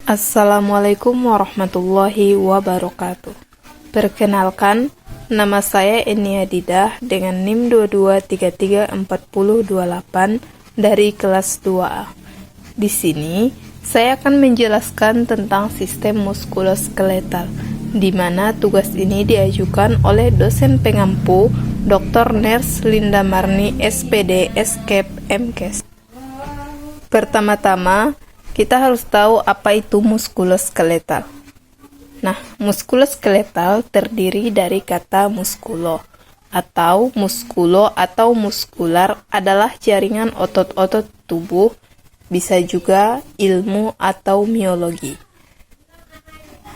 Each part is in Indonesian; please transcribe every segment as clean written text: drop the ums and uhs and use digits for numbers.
Assalamualaikum warahmatullahi wabarakatuh. Perkenalkan, nama saya Enia Didah dengan NIM 22334028 dari kelas 2A. Di sini, saya akan menjelaskan tentang sistem muskuloskeletal, di mana tugas ini diajukan oleh dosen pengampu Dr. Ners Linda Marni, SPD, SKEP, MKes. Pertama-tama, kita harus tahu apa itu muskuloskeletal. Nah, muskuloskeletal terdiri dari kata muskulo atau muskular adalah jaringan otot-otot tubuh, bisa juga ilmu atau miologi.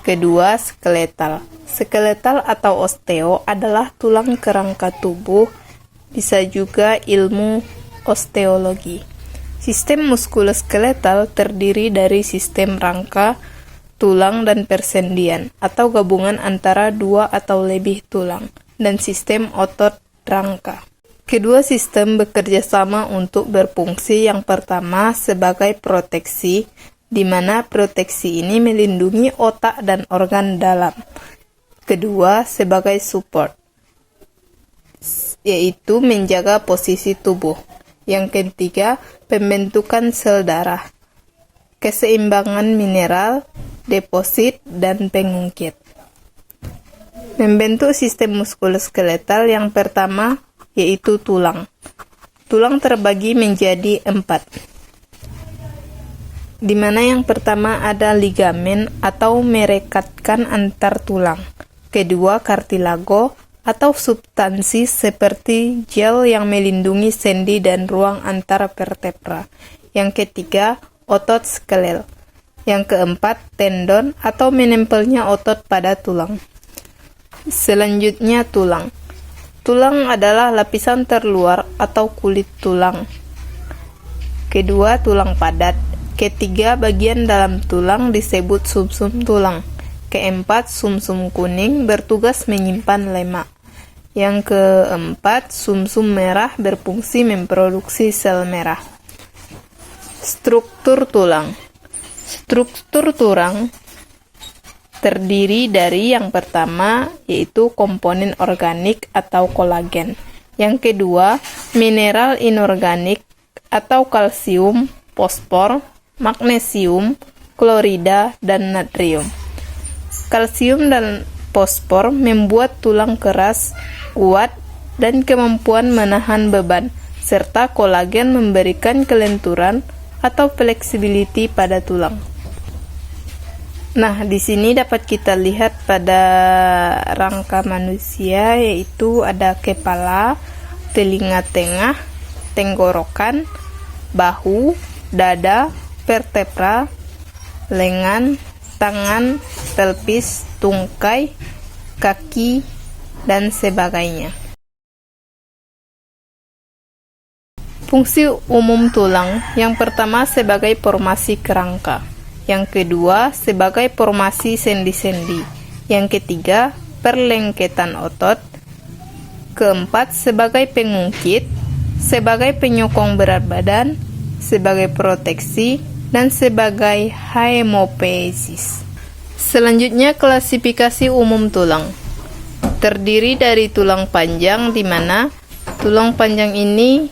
Kedua, skeletal. Skeletal atau osteo adalah tulang kerangka tubuh, bisa juga ilmu osteologi. Sistem muskuloskeletal terdiri dari sistem rangka, tulang, dan persendian, atau gabungan antara dua atau lebih tulang, dan sistem otot rangka. Kedua sistem bekerja sama untuk berfungsi. Yang pertama sebagai proteksi, di mana proteksi ini melindungi otak dan organ dalam. Kedua sebagai support, yaitu menjaga posisi tubuh. Yang ketiga, pembentukan sel darah, keseimbangan mineral, deposit, dan pengungkit. Membentuk sistem muskuloskeletal yang pertama yaitu tulang. Tulang terbagi menjadi 4, di mana yang pertama ada ligamen atau merekatkan antar tulang. Kedua, kartilago atau substansi seperti gel yang melindungi sendi dan ruang antara vertebra. Yang ketiga, otot skelel. Yang keempat, tendon atau menempelnya otot pada tulang. Selanjutnya, tulang. Tulang adalah lapisan terluar atau kulit tulang. Kedua, tulang padat. Ketiga, bagian dalam tulang disebut sumsum tulang. Keempat, sumsum kuning bertugas menyimpan lemak. Yang keempat, sumsum merah berfungsi memproduksi sel merah. Struktur tulang. Struktur tulang terdiri dari yang pertama yaitu komponen organik atau kolagen. Yang kedua, mineral inorganik atau kalsium, fosfor, magnesium, klorida, dan natrium. Kalsium dan fosfor membuat tulang keras, kuat, dan kemampuan menahan beban, serta kolagen memberikan kelenturan atau flexibility pada tulang. Nah, di sini dapat kita lihat pada rangka manusia, yaitu ada kepala, telinga tengah, tenggorokan, bahu, dada, vertebra, lengan, tangan, pelvis, tungkai, kaki, dan sebagainya. Fungsi umum tulang, yang pertama sebagai formasi kerangka, yang kedua sebagai formasi sendi-sendi, yang ketiga perlengketan otot, keempat sebagai pengungkit, sebagai penyokong berat badan, sebagai proteksi, dan sebagai hemopoiesis. Selanjutnya, klasifikasi umum tulang. Terdiri dari tulang panjang, di mana tulang panjang ini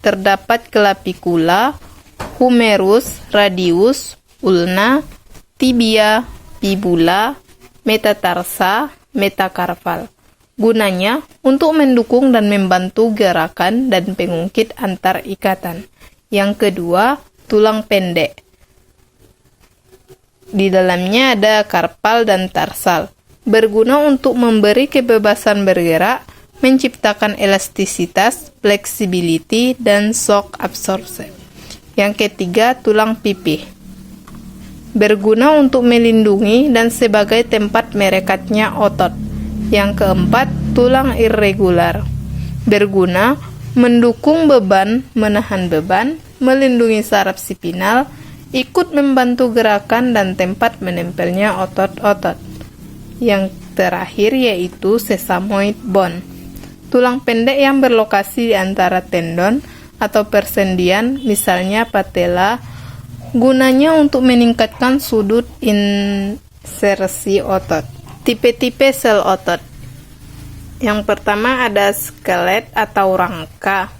terdapat clavicula, humerus, radius, ulna, tibia, fibula, metatarsa, metakarpal. Gunanya untuk mendukung dan membantu gerakan dan pengungkit antar ikatan. Yang kedua, tulang pendek. Di dalamnya ada karpal dan tarsal, berguna untuk memberi kebebasan bergerak, menciptakan elastisitas, flexibility, dan shock absorption. Yang ketiga, tulang pipih, berguna untuk melindungi dan sebagai tempat merekatnya otot. Yang keempat, tulang irregular, berguna mendukung beban, menahan beban, melindungi saraf spinal, ikut membantu gerakan dan tempat menempelnya otot-otot. Yang terakhir yaitu sesamoid bone, tulang pendek yang berlokasi di antara tendon atau persendian, misalnya patella, Gunanya untuk meningkatkan sudut insersi otot. Tipe-tipe sel otot. Yang pertama ada skelet atau rangka,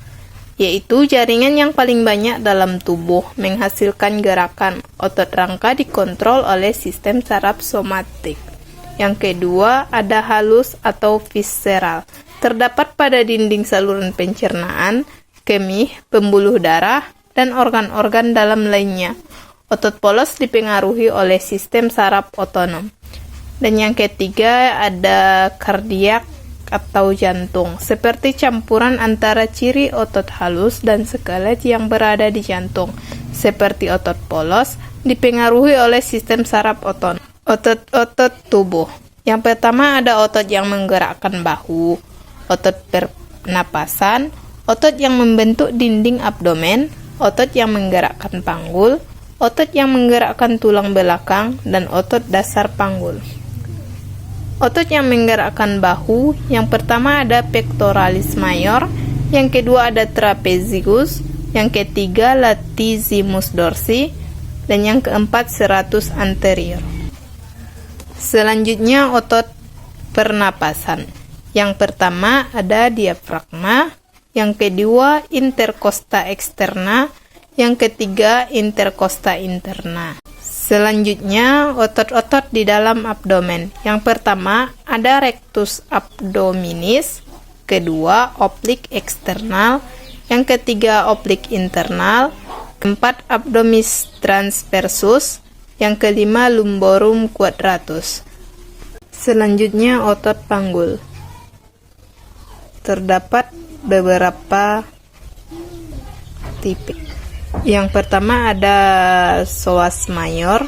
yaitu jaringan yang paling banyak dalam tubuh menghasilkan gerakan. Otot rangka dikontrol oleh sistem saraf somatik. Yang kedua ada halus atau visceral. Terdapat pada dinding saluran pencernaan, kemih, pembuluh darah, dan organ-organ dalam lainnya. Otot polos dipengaruhi oleh sistem saraf otonom. Dan yang ketiga ada kardiak atau jantung, seperti campuran antara ciri otot halus dan skelet yang berada di jantung. Seperti otot polos dipengaruhi oleh sistem saraf otonom. Otot-otot tubuh. Yang pertama ada otot yang menggerakkan bahu, otot pernapasan, otot yang membentuk dinding abdomen, otot yang menggerakkan panggul, otot yang menggerakkan tulang belakang, dan otot dasar panggul. Otot yang menggerakkan bahu, yang pertama ada pectoralis major, yang kedua ada trapezius, yang ketiga latissimus dorsi, dan yang keempat serratus anterior. Selanjutnya otot pernapasan. Yang pertama ada diafragma, yang kedua intercosta externa, yang ketiga intercosta interna. Selanjutnya otot-otot di dalam abdomen. Yang pertama ada rectus abdominis, kedua oblik eksternal, yang ketiga oblik internal, keempat abdominis transversus, yang kelima lumborum quadratus. Selanjutnya otot panggul. Terdapat beberapa tipe. Yang pertama ada psoas major,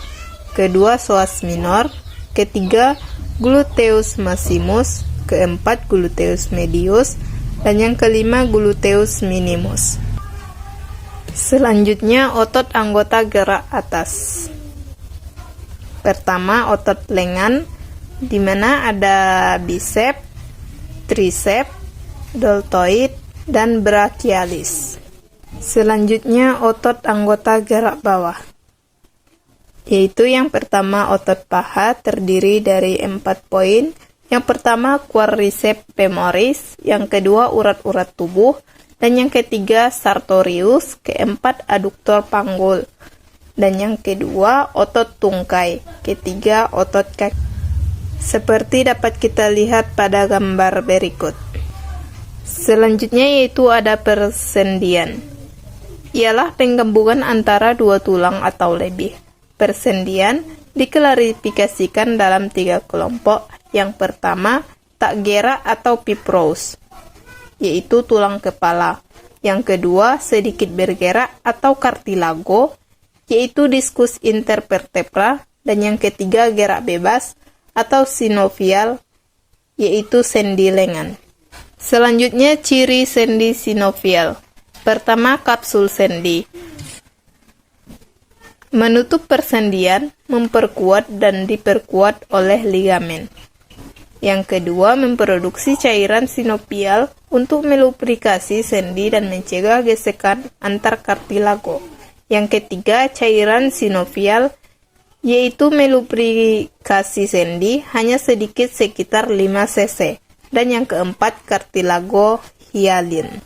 kedua psoas minor, ketiga gluteus maximus, keempat gluteus medius, dan yang kelima gluteus minimus. Selanjutnya otot anggota gerak atas. Pertama otot lengan, di mana ada bicep, tricep, deltoid, dan brachialis. Selanjutnya otot anggota gerak bawah, yaitu yang pertama otot paha terdiri dari 4 poin. Yang pertama quadriceps femoris, yang kedua urat-urat tubuh, dan yang ketiga sartorius, keempat aduktor panggul, dan yang kedua otot tungkai, ketiga otot kaki. Seperti dapat kita lihat pada gambar berikut. Selanjutnya yaitu ada persendian. Ialah penggabungan antara dua tulang atau lebih. Persendian diklasifikasikan dalam 3 kelompok. Yang pertama, tak gerak atau piprous, yaitu tulang kepala. Yang kedua, sedikit bergerak atau cartilago, yaitu diskus intervertebra. Dan yang ketiga, gerak bebas atau sinovial, yaitu sendi lengan. Selanjutnya ciri sendi sinovial. Pertama, kapsul sendi. Menutup persendian, memperkuat dan diperkuat oleh ligamen. Yang kedua, memproduksi cairan sinovial untuk melubrikasi sendi dan mencegah gesekan antar kartilago. Yang ketiga, cairan sinovial, yaitu melubrikasi sendi hanya sedikit sekitar 5 cc. Dan yang keempat, kartilago hyalin.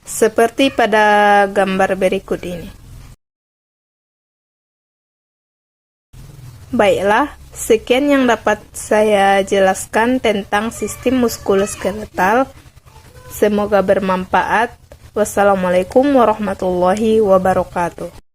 Seperti pada gambar berikut ini. Baiklah, sekian yang dapat saya jelaskan tentang sistem muskuloskeletal. Semoga bermanfaat. Wassalamualaikum warahmatullahi wabarakatuh.